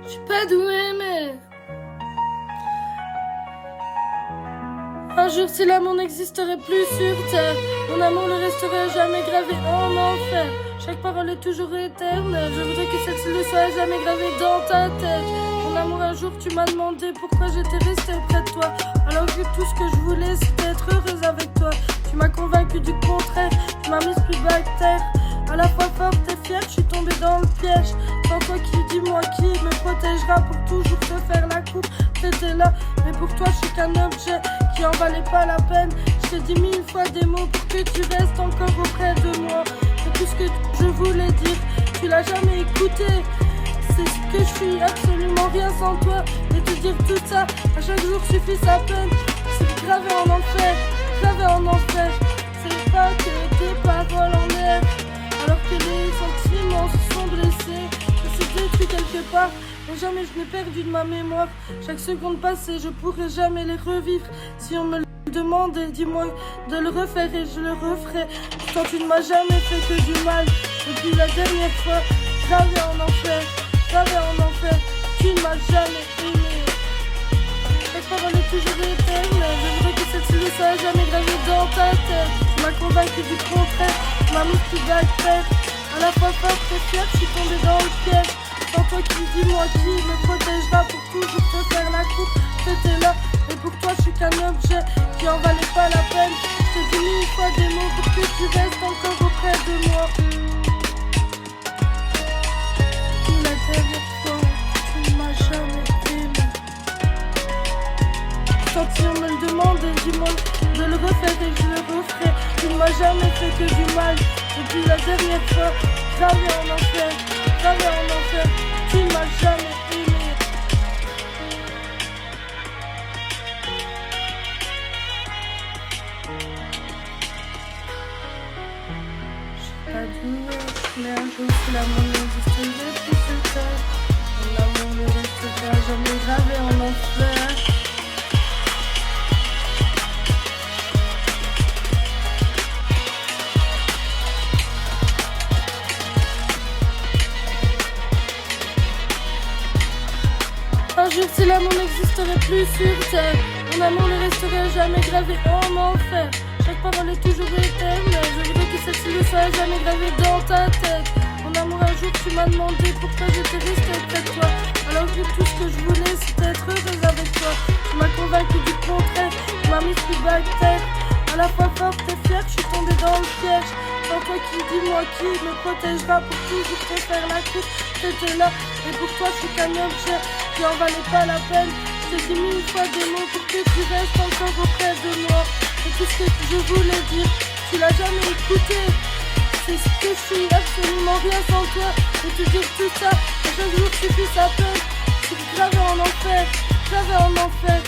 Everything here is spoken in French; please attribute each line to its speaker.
Speaker 1: Je suis pas douée, mais un jour, si l'amour n'existerait plus sur terre, mon amour ne resterait jamais gravé en enfer. Chaque parole est toujours éternelle. Je voudrais que celle-ci ne soit jamais gravée dans ta tête. Mon amour, un jour, tu m'as demandé pourquoi j'étais restée près de toi, alors que tout ce que je voulais, c'était être heureuse avec toi. Tu m'as convaincu du contraire, tu m'as mise plus bas que terre. À la fois forte et fière, je suis tombée dans le piège. Sans toi qui, dis-moi qui me protégera pour toujours te faire la coupe. T'étais là, mais pour toi je suis qu'un objet qui en valait pas la peine. Je t'ai dit 1000 fois des mots pour que tu restes encore auprès de moi. C'est tout ce que je voulais dire, tu l'as jamais écouté. C'est ce que je suis, absolument rien sans toi. Et te dire tout ça, à chaque jour suffit sa peine. C'est gravé en enfer, gravé en enfer. C'est pas que tes paroles en l'air, alors que les sentiments se sont blessés. Je suis détruit quelque part, mais jamais je n'ai perdu de ma mémoire. Chaque seconde passée, je pourrais jamais les revivre. Si on me le demandait, dis-moi de le refaire et je le referai. Pourtant tu ne m'as jamais fait que du mal. Depuis la dernière fois, gravé en enfer, gravé en enfer. Tu ne m'as jamais aimé. Chaque parole est toujours éternelle. Je voudrais que cette ne soit jamais gravée dans ta tête. Tu m'as convaincu du contraire, tu m'as mis plus bas que terre. À la fois forte et fière, je suis tombée dans le piège. Sans toi qui, dis-moi qui me protégera pour toujours te faire la coupe. T'étais là, et pour toi je suis qu'un objet qui en valait pas la peine. Je t'ai dit 1000 fois des mots pour que tu restes encore auprès de moi. La dernière fois, tu ne m'as jamais aimé. Quand si on me le demandait, dis-moi de le refaire et je le referai. Tu ne m'as jamais fait que du mal. Depuis la dernière fois, gravé en enfer, gravé en enfer. Tu ne m'as jamais aimé. Je suis pas douée, mais un jour si l'amour n'existerait plus sur terre, mon amour ne restera jamais gravé en enfer. Un jour si l'amour n'existerait plus sur terre, mon amour ne resterait jamais gravé en enfer. Chaque parole est toujours éternelle. Je voudrais que celle-ci ne soit jamais gravée dans ta tête. Mon amour, un jour tu m'as demandé pourquoi j'étais restée près de toi, alors que tout ce que je voulais c'était être heureuse avec toi. Tu m'as convaincu du contraire, tu m'as mis plus bas que terre. À la fois forte et fière, je suis tombée dans le piège. Sans toi qui, dis-moi qui me protégera pour toujours te faire la coupe. T'étais là, et pour toi je suis qu'un objet qui en valait pas la peine. Je t'ai dit 1000 fois des mots pour que tu restes encore auprès de moi. C'est tout ce que je voulais dire, tu l'as jamais écouté. C'est ce que je suis, absolument rien sans toi. Et te dire tout ça, à chaque jour suffit sa peine. C'est gravé en enfer, gravé en enfer.